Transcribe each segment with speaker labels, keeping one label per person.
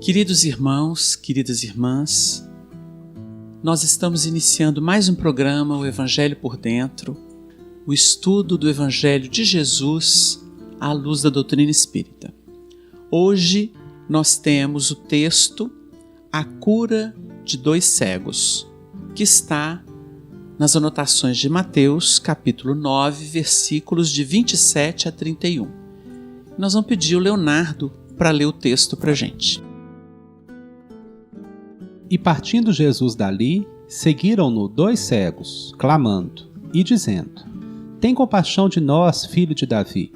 Speaker 1: Queridos irmãos, queridas irmãs, nós estamos iniciando mais um programa, o Evangelho por Dentro, o estudo do Evangelho de Jesus à luz da doutrina espírita. Hoje nós temos o texto A Cura de 2 Cegos, que está nas anotações de Mateus, capítulo 9, versículos de 27 a 31. Nós vamos pedir o Leonardo para ler o texto para a gente.
Speaker 2: E partindo Jesus dali, seguiram-no 2 cegos, clamando e dizendo: Tem compaixão de nós, filho de Davi.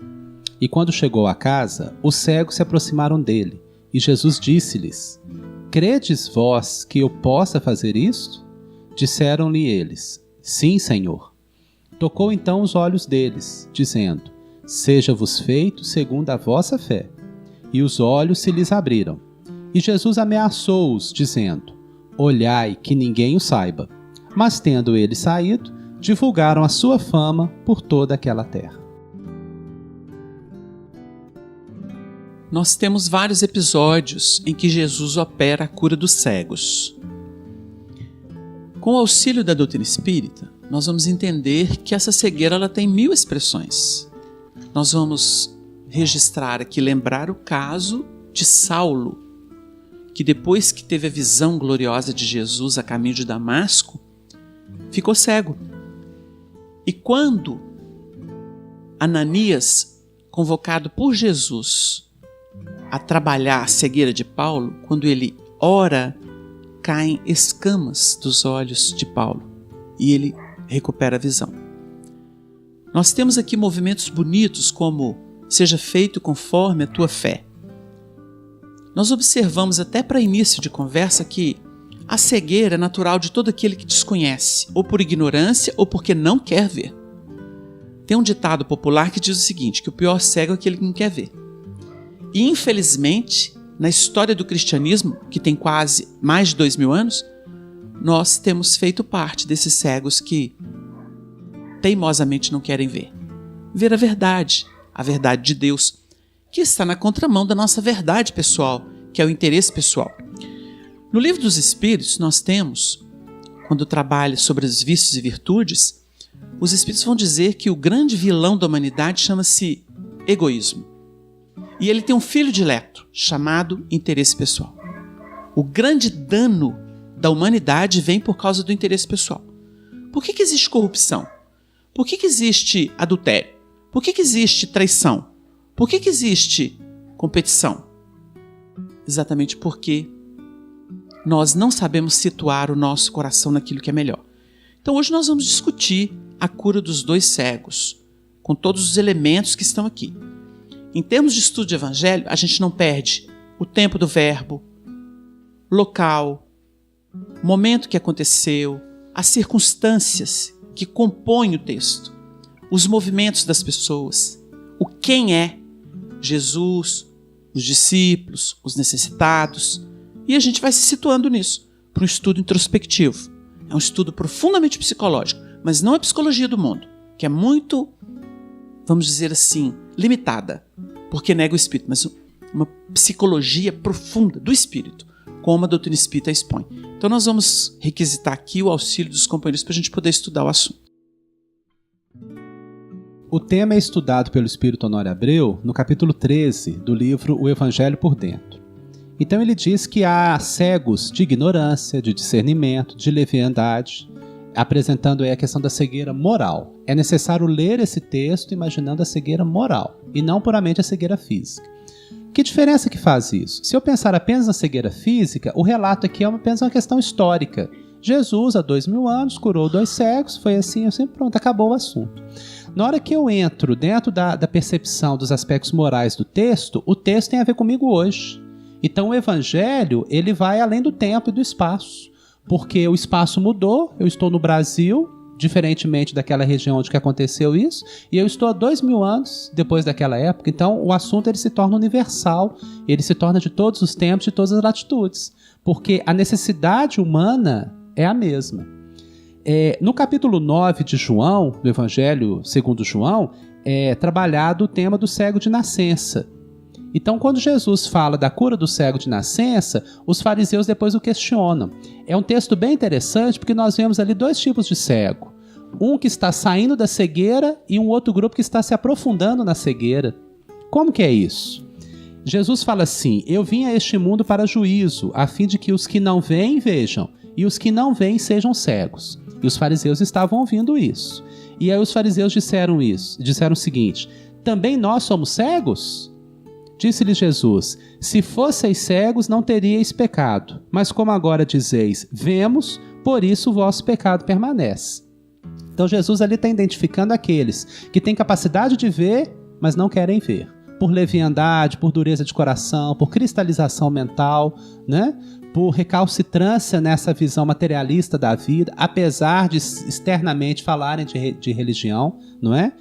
Speaker 2: E quando chegou à casa, os cegos se aproximaram dele, e Jesus disse-lhes: Credes vós que eu possa fazer isto? Disseram-lhe eles: Sim, Senhor. Tocou então os olhos deles, dizendo: Seja-vos feito segundo a vossa fé. E os olhos se lhes abriram. E Jesus ameaçou-os, dizendo: Olhai que ninguém o saiba. Mas tendo eles saído, divulgaram a sua fama por toda aquela terra.
Speaker 1: Nós temos vários episódios em que Jesus opera a cura dos cegos. Com o auxílio da doutrina espírita, nós vamos entender que essa cegueira ela tem 1000 expressões. Nós vamos registrar aqui, lembrar o caso de Saulo, que depois que teve a visão gloriosa de Jesus a caminho de Damasco, ficou cego. E quando Ananias, convocado por Jesus a trabalhar a cegueira de Paulo, quando ele ora, caem escamas dos olhos de Paulo e ele recupera a visão. Nós temos aqui movimentos bonitos como seja feito conforme a tua fé. Nós observamos até para início de conversa que a cegueira é natural de todo aquele que desconhece, ou por ignorância ou porque não quer ver. Tem um ditado popular que diz o seguinte, que o pior cego é aquele que não quer ver. E infelizmente, na história do cristianismo, que tem quase mais de 2000 anos, nós temos feito parte desses cegos que teimosamente não querem ver. Ver a verdade de Deus, que está na contramão da nossa verdade pessoal, que é o interesse pessoal. No Livro dos Espíritos, nós temos, quando trabalha sobre os vícios e virtudes, os Espíritos vão dizer que o grande vilão da humanidade chama-se egoísmo. E ele tem um filho dileto, chamado interesse pessoal. O grande dano da humanidade vem por causa do interesse pessoal. Por que existe corrupção? Por que existe adultério? Por que existe traição? Por que existe competição? Exatamente porque nós não sabemos situar o nosso coração naquilo que é melhor. Então hoje nós vamos discutir a cura dos 2 cegos, com todos os elementos que estão aqui. Em termos de estudo de evangelho, a gente não perde o tempo do verbo, local, momento que aconteceu, as circunstâncias que compõem o texto, os movimentos das pessoas, o quem é Jesus, os discípulos, os necessitados, e a gente vai se situando nisso, para um estudo introspectivo. É um estudo profundamente psicológico, mas não a psicologia do mundo, que é muito, vamos dizer assim, limitada, porque nega o espírito, mas uma psicologia profunda do espírito, como a doutrina espírita expõe. Então nós vamos requisitar aqui o auxílio dos companheiros para a gente poder estudar o assunto.
Speaker 2: O tema é estudado pelo Espírito Honório Abreu no capítulo 13 do livro O Evangelho por Dentro. Então ele diz que há cegos de ignorância, de discernimento, de leviandade, apresentando aí a questão da cegueira moral. É necessário ler esse texto imaginando a cegueira moral e não puramente a cegueira física. Que diferença que faz isso? Se eu pensar apenas na cegueira física, o relato aqui é apenas uma questão histórica. Jesus, há 2000 anos, curou 2 cegos, foi assim, pronto, acabou o assunto. Na hora que eu entro dentro da percepção dos aspectos morais do texto, o texto tem a ver comigo hoje. Então o Evangelho, ele vai além do tempo e do espaço, porque o espaço mudou, eu estou no Brasil, diferentemente daquela região onde que aconteceu isso, e eu estou há 2000 anos depois daquela época, então o assunto ele se torna universal, ele se torna de todos os tempos, de todas as latitudes, porque a necessidade humana é a mesma. No capítulo 9 de João, do Evangelho segundo João, é trabalhado o tema do cego de nascença. Então, quando Jesus fala da cura do cego de nascença, os fariseus depois o questionam. É um texto bem interessante porque nós vemos ali dois tipos de cego. Um que está saindo da cegueira e um outro grupo que está se aprofundando na cegueira. Como que é isso? Jesus fala assim: eu vim a este mundo para juízo, a fim de que os que não veem vejam, e os que não veem sejam cegos. E os fariseus estavam ouvindo isso. E aí os fariseus disseram o seguinte: também nós somos cegos? Disse-lhe Jesus: se fosseis cegos, não teríeis pecado. Mas como agora dizeis, vemos, por isso o vosso pecado permanece. Então Jesus ali está identificando aqueles que têm capacidade de ver, mas não querem ver. Por leviandade, por dureza de coração, por cristalização mental, né? Por recalcitrância nessa visão materialista da vida, apesar de externamente falarem de religião, não é?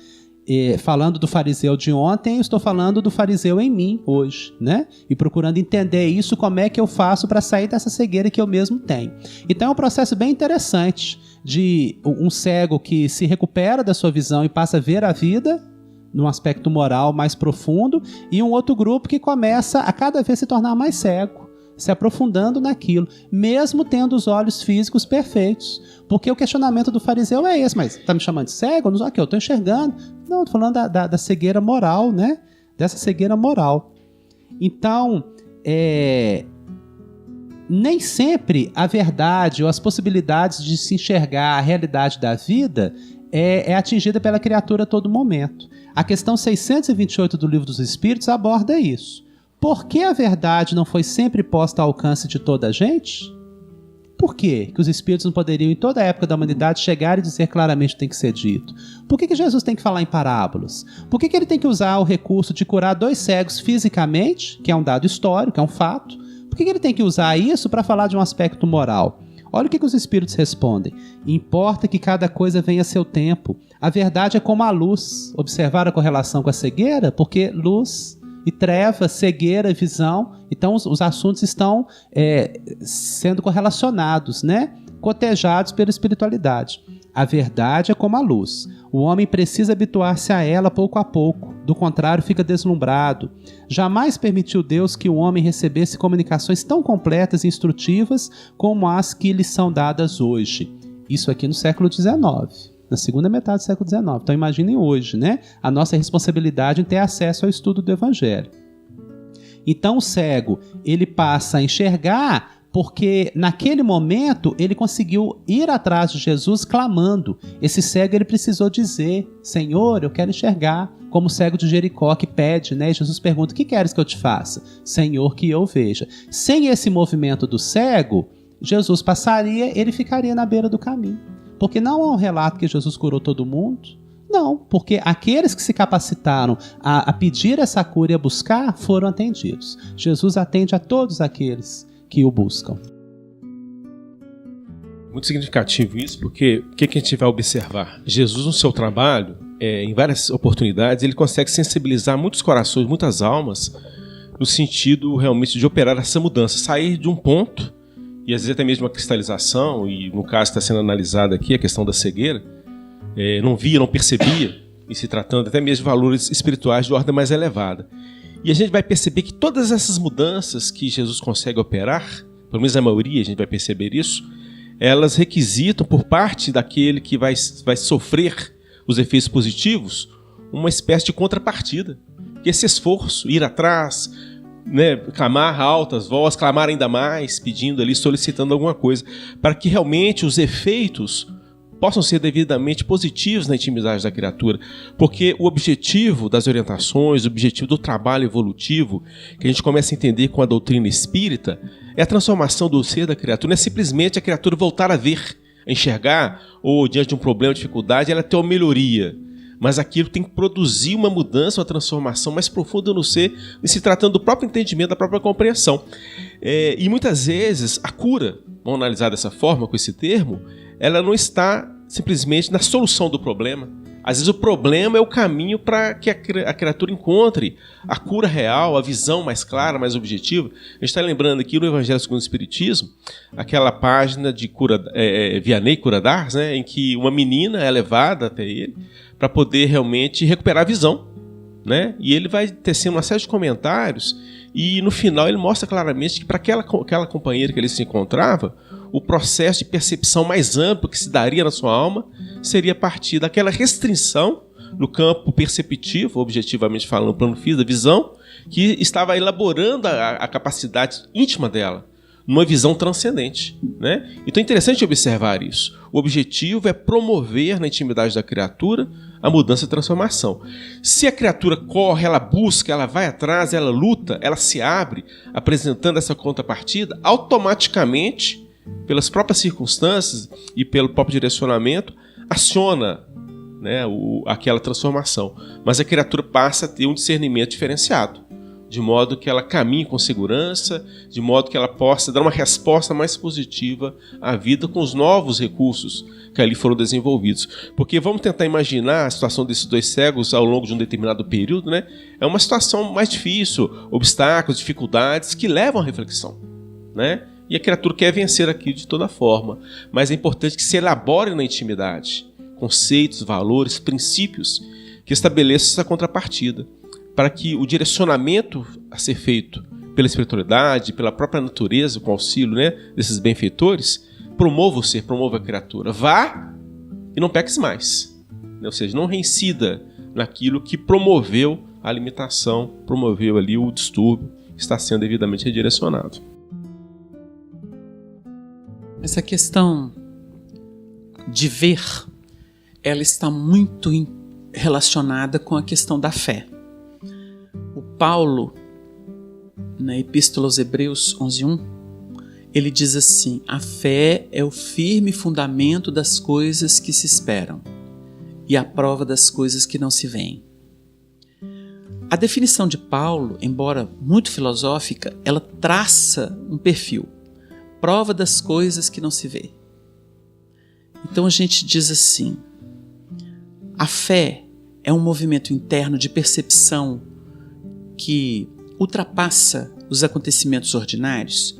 Speaker 2: Falando do fariseu de ontem, eu estou falando do fariseu em mim hoje, né? E procurando entender isso, como é que eu faço para sair dessa cegueira que eu mesmo tenho. Então é um processo bem interessante de um cego que se recupera da sua visão e passa a ver a vida num aspecto moral mais profundo, e um outro grupo que começa a cada vez se tornar mais cego, se aprofundando naquilo, mesmo tendo os olhos físicos perfeitos. Porque o questionamento do fariseu é esse: mas está me chamando de cego? Não, aqui, eu estou enxergando. Não, estou falando da cegueira moral, né? Dessa cegueira moral. Então, nem sempre a verdade ou as possibilidades de se enxergar a realidade da vida é atingida pela criatura a todo momento. A questão 628 do Livro dos Espíritos aborda isso. Por que a verdade não foi sempre posta ao alcance de toda a gente? Por quê que os espíritos não poderiam, em toda a época da humanidade, chegar e dizer claramente o que tem que ser dito? Por que Jesus tem que falar em parábolas? Por que ele tem que usar o recurso de curar 2 cegos fisicamente, que é um dado histórico, que é um fato? Por que ele tem que usar isso para falar de um aspecto moral? Olha o que os espíritos respondem: importa que cada coisa venha a seu tempo. A verdade é como a luz. Observar a correlação com a cegueira? Porque luz e treva, cegueira e visão, então os assuntos estão sendo correlacionados, né? Cotejados pela espiritualidade. A verdade é como a luz. O homem precisa habituar-se a ela pouco a pouco. Do contrário, fica deslumbrado. Jamais permitiu Deus que o homem recebesse comunicações tão completas e instrutivas como as que lhe são dadas hoje. Isso aqui no século XIX, na segunda metade do século XIX. Então imaginem hoje, né? A nossa responsabilidade em ter acesso ao estudo do Evangelho. Então o cego, ele passa a enxergar porque naquele momento ele conseguiu ir atrás de Jesus clamando. Esse cego, ele precisou dizer: Senhor, eu quero enxergar. Como o cego de Jericó que pede, né? Jesus pergunta: o que queres que eu te faça? Senhor, que eu veja. Sem esse movimento do cego, Jesus passaria, ele ficaria na beira do caminho. Porque não é um relato que Jesus curou todo mundo. Não, porque aqueles que se capacitaram a pedir essa cura e a buscar foram atendidos. Jesus atende a todos aqueles que o buscam.
Speaker 3: Muito significativo isso, porque o que a gente vai observar? Jesus, no seu trabalho, em várias oportunidades, ele consegue sensibilizar muitos corações, muitas almas, no sentido realmente de operar essa mudança, sair de um ponto, e às vezes até mesmo uma cristalização, e no caso está sendo analisada aqui a questão da cegueira, não via, não percebia, e se tratando até mesmo de valores espirituais de ordem mais elevada. E a gente vai perceber que todas essas mudanças que Jesus consegue operar, pelo menos a maioria a gente vai perceber isso, elas requisitam por parte daquele que vai sofrer os efeitos positivos uma espécie de contrapartida. Que esse esforço, ir atrás, né, clamar altas vozes, clamar ainda mais, pedindo ali, solicitando alguma coisa, para que realmente os efeitos possam ser devidamente positivos na intimidade da criatura, porque o objetivo das orientações, o objetivo do trabalho evolutivo, que a gente começa a entender com a doutrina espírita, é a transformação do ser da criatura, não é simplesmente a criatura voltar a ver, a enxergar, ou diante de um problema, dificuldade, ela ter uma melhoria, mas aquilo tem que produzir uma mudança, uma transformação mais profunda no ser, se tratando do próprio entendimento, da própria compreensão. E muitas vezes a cura, vamos analisar dessa forma, com esse termo, ela não está simplesmente na solução do problema. Às vezes o problema é o caminho para que a criatura encontre a cura real, a visão mais clara, mais objetiva. A gente está lembrando aqui no Evangelho segundo o Espiritismo, aquela página de Vianney Curadas, né, em que uma menina é levada até ele para poder realmente recuperar a visão. né? E ele vai tecendo uma série de comentários e no final ele mostra claramente que para aquela companheira que ele se encontrava, o processo de percepção mais amplo que se daria na sua alma seria a partir daquela restrição no campo perceptivo, objetivamente falando, no plano físico, da visão, que estava elaborando a capacidade íntima dela, numa visão transcendente, né? Então é interessante observar isso. O objetivo é promover na intimidade da criatura a mudança e a transformação. Se a criatura corre, ela busca, ela vai atrás, ela luta, ela se abre, apresentando essa contrapartida, automaticamente, pelas próprias circunstâncias e pelo próprio direcionamento, aciona, né, aquela transformação. Mas a criatura passa a ter um discernimento diferenciado, de modo que ela caminhe com segurança, de modo que ela possa dar uma resposta mais positiva à vida com os novos recursos que ali foram desenvolvidos. Porque vamos tentar imaginar a situação desses dois cegos ao longo de um determinado período, né? É uma situação mais difícil, obstáculos, dificuldades que levam à reflexão, né? E a criatura quer vencer aquilo de toda forma. Mas é importante que se elabore na intimidade conceitos, valores, princípios que estabeleçam essa contrapartida, para que o direcionamento a ser feito pela espiritualidade, pela própria natureza, com auxílio, né, desses benfeitores, promova o ser, promova a criatura. Vá e não peques mais. Ou seja, não reincida naquilo que promoveu a limitação, promoveu ali o distúrbio, que está sendo devidamente redirecionado.
Speaker 1: Essa questão de ver, ela está muito relacionada com a questão da fé. O Paulo, na Epístola aos Hebreus 11:1, ele diz assim: a fé é o firme fundamento das coisas que se esperam e a prova das coisas que não se veem. A definição de Paulo, embora muito filosófica, ela traça um perfil, prova das coisas que não se vê. Então a gente diz assim: a fé é um movimento interno de percepção que ultrapassa os acontecimentos ordinários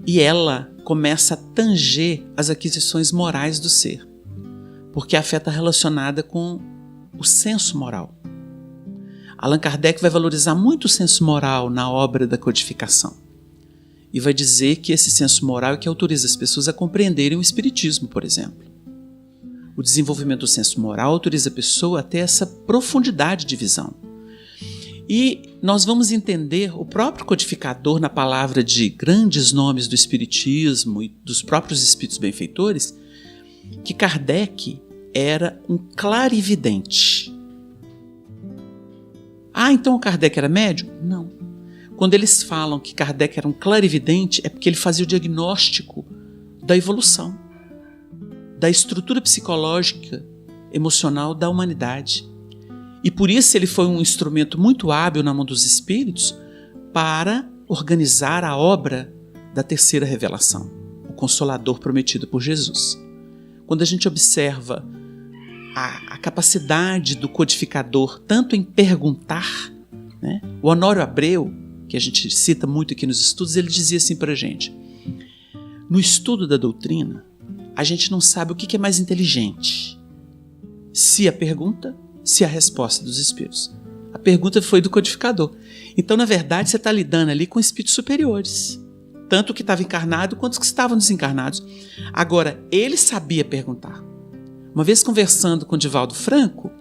Speaker 1: e ela começa a tanger as aquisições morais do ser, porque a fé está relacionada com o senso moral. Allan Kardec vai valorizar muito o senso moral na obra da codificação e vai dizer que esse senso moral é que autoriza as pessoas a compreenderem o espiritismo, por exemplo. O desenvolvimento do senso moral autoriza a pessoa a ter essa profundidade de visão. E nós vamos entender o próprio codificador na palavra de grandes nomes do espiritismo e dos próprios espíritos benfeitores, que Kardec era um clarividente. Ah, então o Kardec era médium? Não. Quando eles falam que Kardec era um clarividente, é porque ele fazia o diagnóstico da evolução, da estrutura psicológica, emocional da humanidade. E por isso ele foi um instrumento muito hábil na mão dos espíritos para organizar a obra da terceira revelação, o Consolador prometido por Jesus. Quando a gente observa a capacidade do codificador tanto em perguntar, né? O Honório Abreu, que a gente cita muito aqui nos estudos, ele dizia assim para a gente: no estudo da doutrina, a gente não sabe o que é mais inteligente, se a pergunta, se a resposta dos espíritos. A pergunta foi do codificador. Então, na verdade, você está lidando ali com espíritos superiores, tanto o que estava encarnado quanto os que estavam desencarnados. Agora, ele sabia perguntar. Uma vez conversando com Divaldo Franco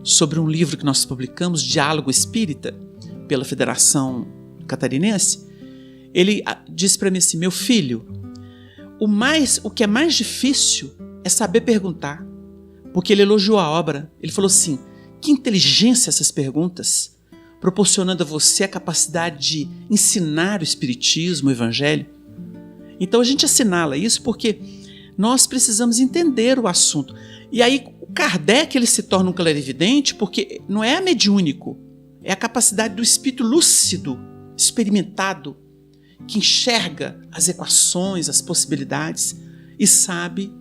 Speaker 1: sobre um livro que nós publicamos, Diálogo Espírita, pela Federação Catarinense, ele disse para mim assim: meu filho, o que é mais difícil é saber perguntar. Porque ele elogiou a obra. Ele falou assim: que inteligência essas perguntas, proporcionando a você a capacidade de ensinar o espiritismo, o evangelho. Então a gente assinala isso porque nós precisamos entender o assunto. E aí o Kardec ele se torna um clarividente porque não é mediúnico, é a capacidade do espírito lúcido, experimentado, que enxerga as equações, as possibilidades e sabe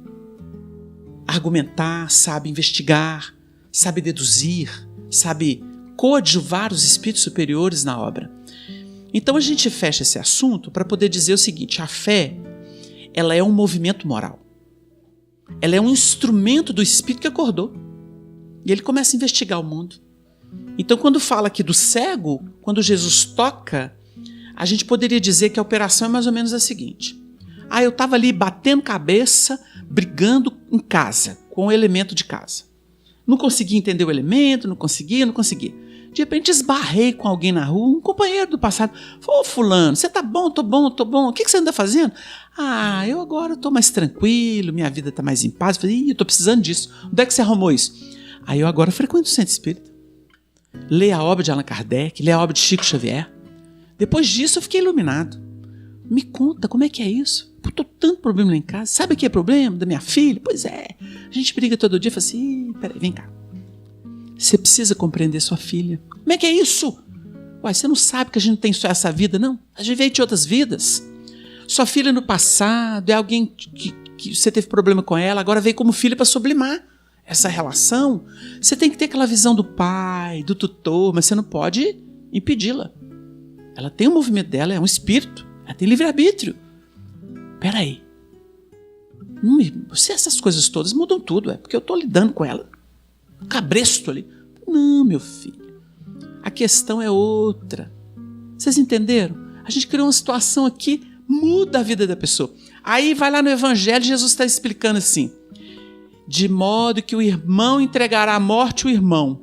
Speaker 1: argumentar, sabe investigar, sabe deduzir, sabe coadjuvar os espíritos superiores na obra. Então a gente fecha esse assunto para poder dizer o seguinte: a fé, ela é um movimento moral. Ela é um instrumento do espírito que acordou. E ele começa a investigar o mundo. Então, quando fala aqui do cego, quando Jesus toca, a gente poderia dizer que a operação é mais ou menos a seguinte. Eu estava ali batendo cabeça, brigando em casa, com o elemento de casa. Não conseguia entender o elemento, não conseguia. De repente esbarrei com alguém na rua, um companheiro do passado. Falei, fulano, você tá bom? Tô bom. O que você anda fazendo? Eu agora tô mais tranquilo, minha vida tá mais em paz. Falei, eu tô precisando disso. Onde é que você arrumou isso? Eu agora frequento o Centro Espírita. Leio a obra de Allan Kardec, leio a obra de Chico Xavier. Depois disso eu fiquei iluminado. Me conta, como é que é isso? Tô tanto problema lá em casa. Sabe o que é problema da minha filha? Pois é. A gente briga todo dia. Fala assim, peraí, vem cá. Você precisa compreender sua filha. Como é que é isso? Você não sabe que a gente não tem só essa vida, não? A gente veio de outras vidas. Sua filha no passado é alguém que você teve problema com ela, agora veio como filha para sublimar essa relação. Você tem que ter aquela visão do pai, do tutor, mas você não pode impedi-la. Ela tem um movimento dela, é um espírito. Ela tem livre-arbítrio. Peraí. Essas coisas todas mudam tudo, porque eu estou lidando com ela. Cabresto ali. Não, meu filho. A questão é outra. Vocês entenderam? A gente criou uma situação aqui, muda a vida da pessoa. Aí vai lá no Evangelho, Jesus está explicando assim. De modo que o irmão entregará à morte o irmão.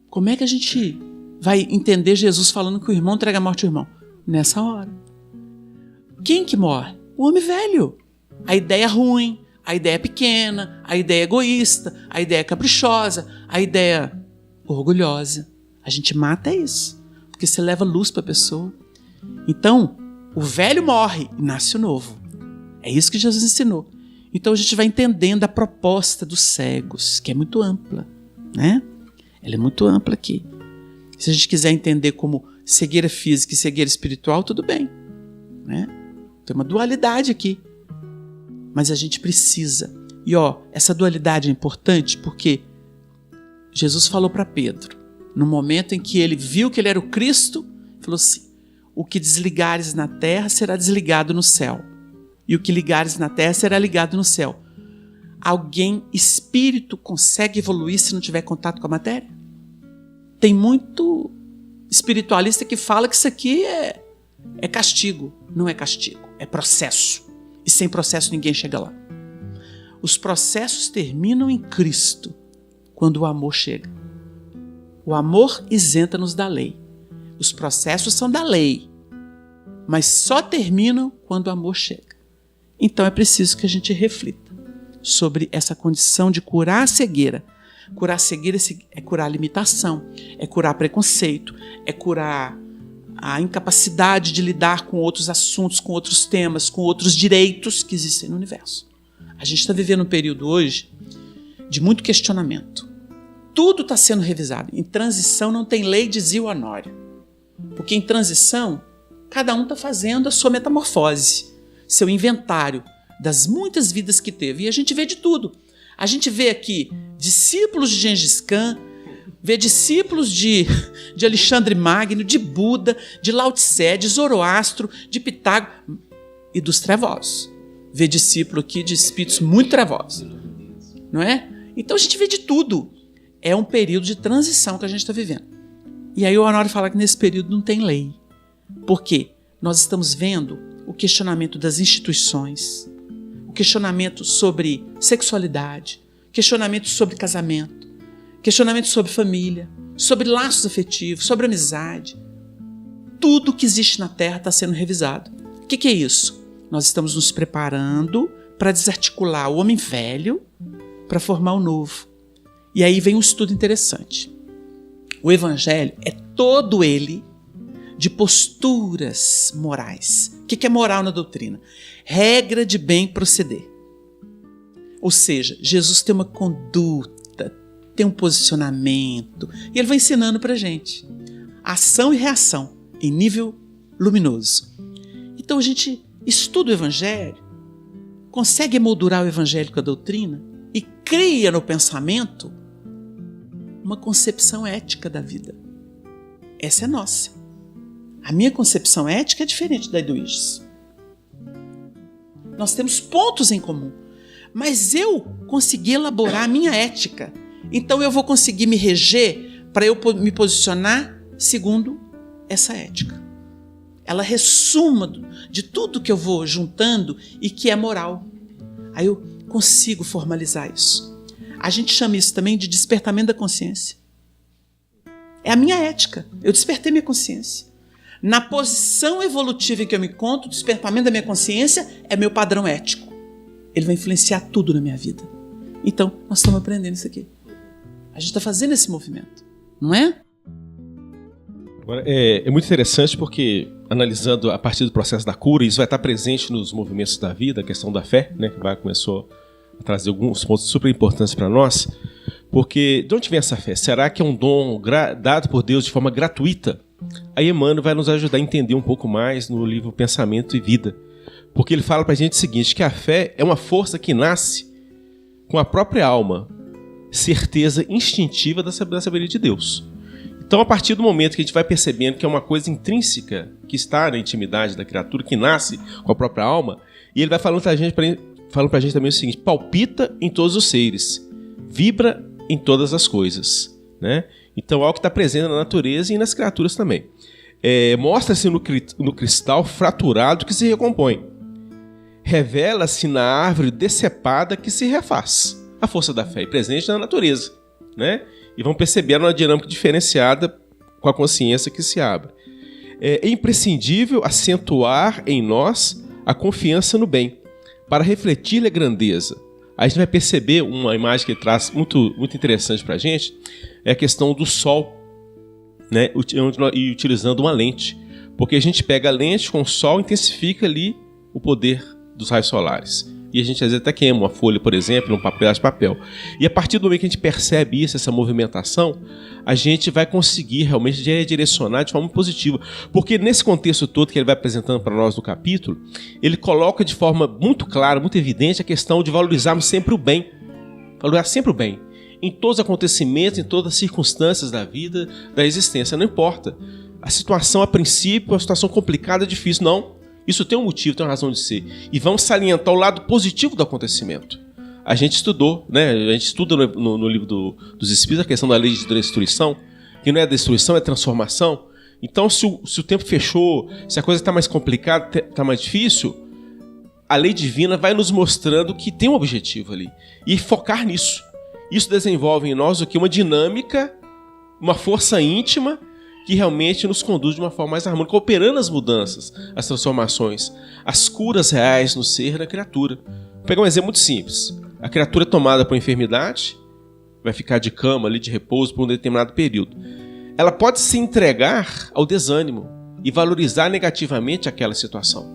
Speaker 1: Como é que a gente vai entender Jesus falando que o irmão entrega à morte o irmão? Nessa hora. Quem que morre? O homem velho. A ideia ruim, a ideia pequena, a ideia egoísta, a ideia caprichosa, a ideia orgulhosa. A gente mata isso, porque você leva luz para a pessoa. Então, o velho morre e nasce o novo. É isso que Jesus ensinou. Então a gente vai entendendo a proposta dos cegos, que é muito ampla, né? Ela é muito ampla aqui. Se a gente quiser entender como cegueira física e cegueira espiritual, tudo bem, né? Tem uma dualidade aqui. Mas a gente precisa. E essa dualidade é importante porque Jesus falou para Pedro, no momento em que ele viu que ele era o Cristo, falou assim, o que desligares na terra será desligado no céu. E o que ligares na terra será ligado no céu. Alguém, espírito, consegue evoluir se não tiver contato com a matéria? Tem muito espiritualista que fala que isso aqui é castigo. Não é castigo, é processo. E sem processo ninguém chega lá. Os processos terminam em Cristo, quando o amor chega. O amor isenta-nos da lei. Os processos são da lei, mas só terminam quando o amor chega. Então é preciso que a gente reflita sobre essa condição de curar a cegueira. Curar a cegueira é curar a limitação, é curar preconceito, é curar a incapacidade de lidar com outros assuntos, com outros temas, com outros direitos que existem no universo. A gente está vivendo um período hoje de muito questionamento. Tudo está sendo revisado. Em transição não tem lei, dizia o Honório. Porque em transição, cada um está fazendo a sua metamorfose, seu inventário das muitas vidas que teve. E a gente vê de tudo. A gente vê aqui discípulos de Gengis Khan, vê discípulos de Alexandre Magno, de Buda, de Lao Tse, de Zoroastro, de Pitágoras e dos trevosos. Vê discípulo aqui de espíritos muito trevosos. Não é? Então a gente vê de tudo. É um período de transição que a gente está vivendo. E aí o Honório fala que nesse período não tem lei. Por quê? Nós estamos vendo o questionamento das instituições, o questionamento sobre sexualidade, questionamento sobre casamento, questionamento sobre família, sobre laços afetivos, sobre amizade. Tudo que existe na Terra está sendo revisado. O que é isso? Nós estamos nos preparando para desarticular o homem velho para formar o novo. E aí vem um estudo interessante. O Evangelho é todo ele de posturas morais. O que é moral na doutrina? Regra de bem proceder. Ou seja, Jesus tem uma conduta, tem um posicionamento, e ele vai ensinando para a gente. Ação e reação em nível luminoso. Então a gente estuda o Evangelho, consegue emoldurar o Evangelho com a doutrina e cria no pensamento uma concepção ética da vida. Essa é nossa. A minha concepção ética é diferente da do Iges. Nós temos pontos em comum, mas eu consegui elaborar a minha ética Então eu vou conseguir me reger para eu me posicionar segundo essa ética. Ela ressuma de tudo que eu vou juntando e que é moral. Aí eu consigo formalizar isso. A gente chama isso também de despertamento da consciência. É a minha ética. Eu despertei minha consciência. Na posição evolutiva em que eu me encontro, o despertamento da minha consciência é meu padrão ético. Ele vai influenciar tudo na minha vida. Então, nós estamos aprendendo isso aqui. A gente está fazendo esse movimento, não é?
Speaker 3: Agora, é muito interessante porque, analisando a partir do processo da cura, isso vai estar presente nos movimentos da vida, a questão da fé, né, que começou a trazer alguns pontos super importantes para nós. Porque de onde vem essa fé? Será que é um dom dado por Deus de forma gratuita? Aí Emmanuel vai nos ajudar a entender um pouco mais no livro Pensamento e Vida. Porque ele fala para a gente o seguinte, que a fé é uma força que nasce com a própria alma, certeza instintiva da sabedoria de Deus. Então, a partir do momento que a gente vai percebendo que é uma coisa intrínseca que está na intimidade da criatura, que nasce com a própria alma, e ele vai falando para a gente também o seguinte, palpita em todos os seres, vibra em todas as coisas, né? Então, é algo que está presente na natureza e nas criaturas também. Mostra-se no cristal fraturado que se recompõe. Revela-se na árvore decepada que se refaz. A força da fé é presente na natureza, né? E vão percebendo uma dinâmica diferenciada com a consciência que se abre. É imprescindível acentuar em nós a confiança no bem, para refletir a grandeza. Aí a gente vai perceber uma imagem que ele traz muito, muito interessante para a gente, é a questão do sol, né? E utilizando uma lente. Porque a gente pega a lente com o sol e intensifica ali o poder dos raios solares. E a gente às vezes até queima uma folha, por exemplo, um pedaço de papel. E a partir do momento que a gente percebe isso, essa movimentação, a gente vai conseguir realmente direcionar de forma positiva. Porque nesse contexto todo que ele vai apresentando para nós no capítulo, ele coloca de forma muito clara, muito evidente, a questão de valorizarmos sempre o bem. Valorizar sempre o bem. Em todos os acontecimentos, em todas as circunstâncias da vida, da existência, não importa. A situação, a princípio, é uma situação complicada, difícil, não. Isso tem um motivo, tem uma razão de ser. E vamos salientar o lado positivo do acontecimento. A gente estudou, né? A gente estuda no livro dos Espíritos a questão da lei de destruição, que não é destruição, é transformação. Então, se o tempo fechou, se a coisa está mais complicada, está mais difícil, a lei divina vai nos mostrando que tem um objetivo ali. E focar nisso. Isso desenvolve em nós o que? Uma dinâmica, uma força íntima, que realmente nos conduz de uma forma mais harmônica, operando as mudanças, as transformações, as curas reais no ser da criatura. Vou pegar um exemplo muito simples. A criatura é tomada por enfermidade, vai ficar de cama, ali, de repouso por um determinado período. Ela pode se entregar ao desânimo e valorizar negativamente aquela situação.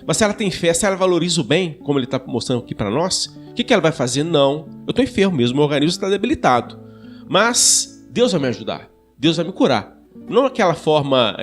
Speaker 3: Mas se ela tem fé, se ela valoriza o bem, como ele está mostrando aqui para nós, o que ela vai fazer? Não, eu estou enfermo mesmo, meu organismo está debilitado. Mas Deus vai me ajudar, Deus vai me curar. Não aquela forma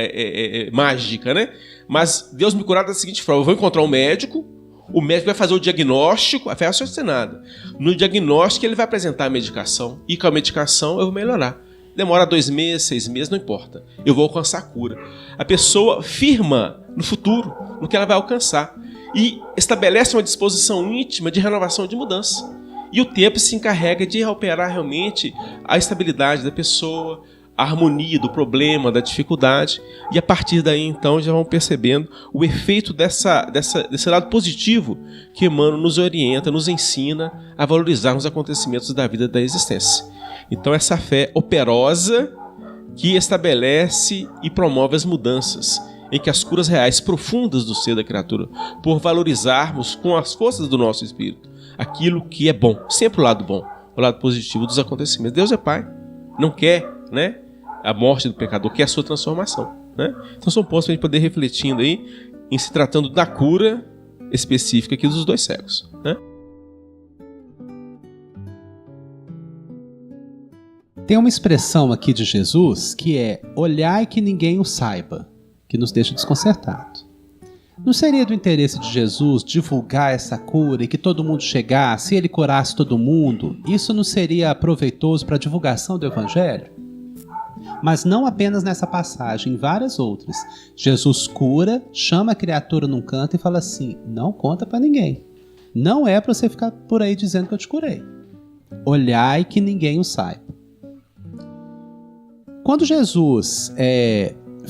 Speaker 3: mágica, né? Mas Deus me curar da seguinte forma. Eu vou encontrar um médico, o médico vai fazer o diagnóstico, a fé é raciocinada. No diagnóstico ele vai apresentar a medicação. E com a medicação eu vou melhorar. Demora 2 meses, 6 meses, não importa. Eu vou alcançar a cura. A pessoa firma no futuro, no que ela vai alcançar. E estabelece uma disposição íntima de renovação, de mudança. E o tempo se encarrega de operar realmente a estabilidade da pessoa, a harmonia do problema, da dificuldade, e a partir daí então já vão percebendo o efeito desse lado positivo que Emmanuel nos orienta, nos ensina a valorizar os acontecimentos da vida, da existência. Então essa fé operosa que estabelece e promove as mudanças, em que as curas reais profundas do ser da criatura, por valorizarmos com as forças do nosso espírito aquilo que é bom, sempre o lado bom, o lado positivo dos acontecimentos. Deus é Pai, não quer, né, a morte do pecador, que é a sua transformação, né? Então são pontos para a gente poder ir refletindo aí, em se tratando da cura específica aqui dos 2 cegos, né?
Speaker 2: Tem uma expressão aqui de Jesus que é olhai que ninguém o saiba, que nos deixa desconcertados. Não seria do interesse de Jesus divulgar essa cura e que todo mundo chegasse, e ele curasse todo mundo? Isso não seria proveitoso para a divulgação do Evangelho? Mas não apenas nessa passagem, em várias outras. Jesus cura, chama a criatura num canto e fala assim, não conta para ninguém. Não é para você ficar por aí dizendo que eu te curei. olhai que ninguém o saiba. Quando Jesus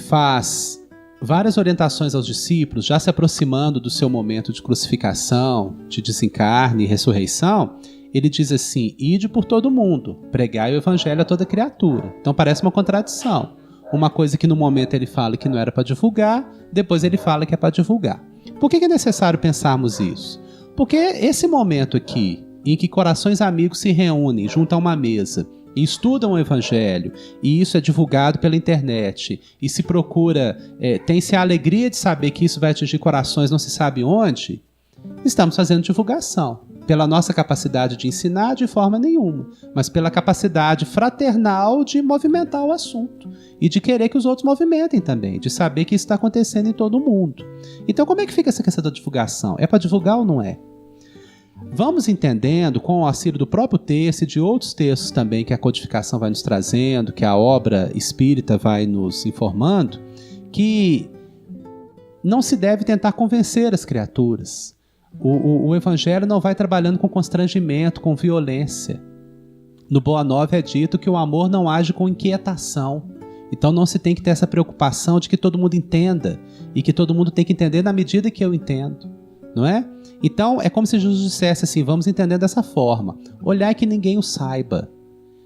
Speaker 2: faz várias orientações aos discípulos, já se aproximando do seu momento de crucificação, de desencarne e ressurreição, ele diz assim: ide por todo mundo, pregai o evangelho a toda criatura. Então parece uma contradição. Uma coisa que no momento ele fala que não era para divulgar, depois ele fala que é para divulgar. Por que é necessário pensarmos isso? Porque esse momento aqui, em que corações amigos se reúnem junto a uma mesa e estudam o evangelho, e isso é divulgado pela internet, e se procura, tem-se a alegria de saber que isso vai atingir corações não se sabe onde, estamos fazendo divulgação. Pela nossa capacidade de ensinar, de forma nenhuma, mas pela capacidade fraternal de movimentar o assunto e de querer que os outros movimentem também, de saber que isso está acontecendo em todo mundo. Então, como é que fica essa questão da divulgação? É para divulgar ou não é? Vamos entendendo, com o auxílio do próprio texto e de outros textos também que a codificação vai nos trazendo, que a obra espírita vai nos informando, que não se deve tentar convencer as criaturas. O evangelho não vai trabalhando com constrangimento, com violência. No Boa Nova é dito que o amor não age com inquietação. Então não se tem que ter essa preocupação de que todo mundo entenda, e que todo mundo tem que entender na medida que eu entendo, não é? Então é como se Jesus dissesse assim: vamos entender dessa forma, olhar que ninguém o saiba.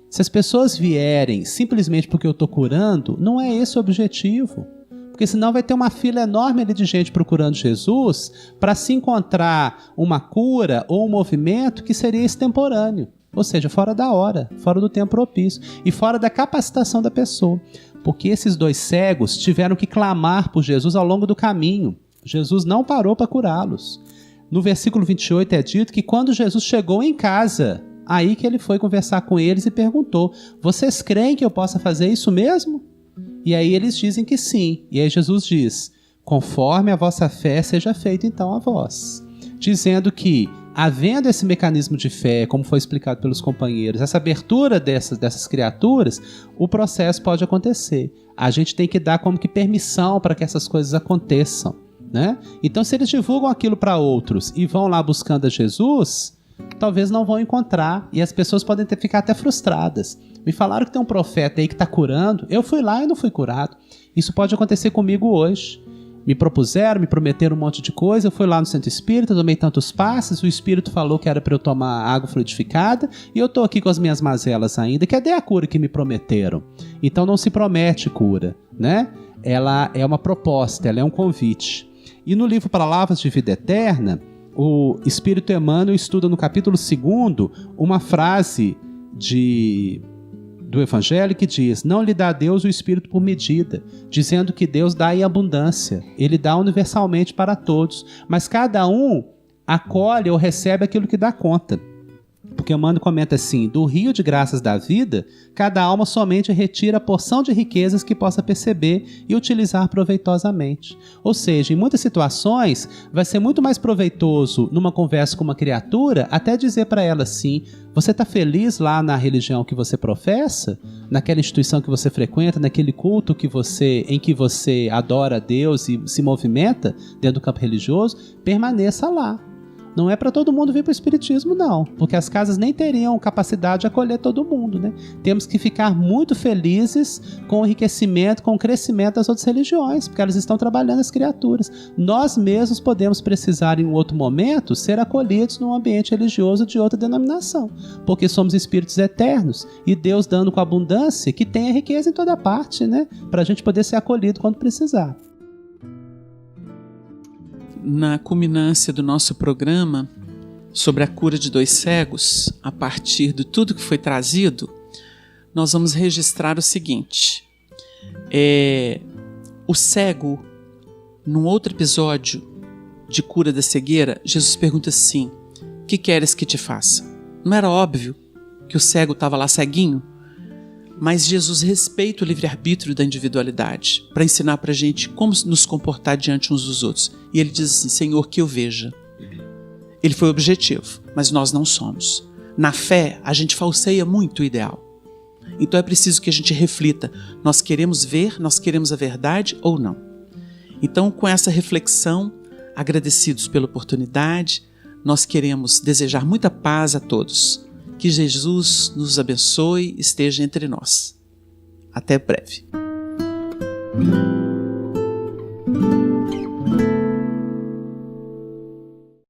Speaker 2: Se as pessoas vierem simplesmente porque eu estou curando, não é esse o objetivo. Porque senão vai ter uma fila enorme ali de gente procurando Jesus para se encontrar uma cura ou um movimento que seria extemporâneo. Ou seja, fora da hora, fora do tempo propício e fora da capacitação da pessoa. Porque esses 2 cegos tiveram que clamar por Jesus ao longo do caminho. Jesus não parou para curá-los. No versículo 28 é dito que quando Jesus chegou em casa, aí que ele foi conversar com eles e perguntou: vocês creem que eu possa fazer isso mesmo? E aí eles dizem que sim. E aí Jesus diz: conforme a vossa fé seja feito então a vós. Dizendo que, havendo esse mecanismo de fé, como foi explicado pelos companheiros, essa abertura dessas criaturas, o processo pode acontecer. A gente tem que dar como que permissão para que essas coisas aconteçam, né? Então, se eles divulgam aquilo para outros e vão lá buscando a Jesus, talvez não vão encontrar, e as pessoas podem ficar até frustradas. Me falaram que tem um profeta aí que está curando, eu fui lá e não fui curado. Isso pode acontecer comigo hoje. Me propuseram, me prometeram um monte de coisa, eu fui lá no centro espírita, tomei tantos passes, o espírito falou que era para eu tomar água fluidificada, e eu estou aqui com as minhas mazelas ainda. Cadê a cura que me prometeram? Então não se promete cura, né? Ela é uma proposta, ela é um convite. E no livro Palavras de Vida Eterna, o Espírito Emmanuel estuda no capítulo 2 uma frase do Evangelho que diz: não lhe dá Deus o Espírito por medida, dizendo que Deus dá em abundância. Ele dá universalmente para todos, mas cada um acolhe ou recebe aquilo que dá conta. Porque Emmanuel comenta assim: do rio de graças da vida, cada alma somente retira a porção de riquezas que possa perceber e utilizar proveitosamente. Ou seja, em muitas situações, vai ser muito mais proveitoso numa conversa com uma criatura até dizer para ela assim: você está feliz lá na religião que você professa? Naquela instituição que você frequenta, naquele culto em que você adora a Deus e se movimenta dentro do campo religioso? Permaneça lá. Não é para todo mundo vir para o Espiritismo, não, porque as casas nem teriam capacidade de acolher todo mundo, né? Temos que ficar muito felizes com o enriquecimento, com o crescimento das outras religiões, porque elas estão trabalhando as criaturas. Nós mesmos podemos precisar, em um outro momento, ser acolhidos num ambiente religioso de outra denominação, porque somos espíritos eternos e Deus dando com abundância que tem a riqueza em toda parte, né? Para a gente poder ser acolhido quando precisar.
Speaker 1: Na culminância do nosso programa sobre a cura de 2 cegos, a partir de tudo que foi trazido, nós vamos registrar o seguinte: o cego, num outro episódio de cura da cegueira, Jesus pergunta assim: que queres que te faça? Não era óbvio que o cego estava lá ceguinho? Mas Jesus respeita o livre-arbítrio da individualidade para ensinar para a gente como nos comportar diante uns dos outros. E ele diz assim: Senhor, que eu veja. Ele foi objetivo, mas nós não somos. Na fé, a gente falseia muito o ideal. Então é preciso que a gente reflita: nós queremos ver, nós queremos a verdade ou não? Então, com essa reflexão, agradecidos pela oportunidade, nós queremos desejar muita paz a todos Que Jesus nos abençoe, esteja entre nós. Até breve.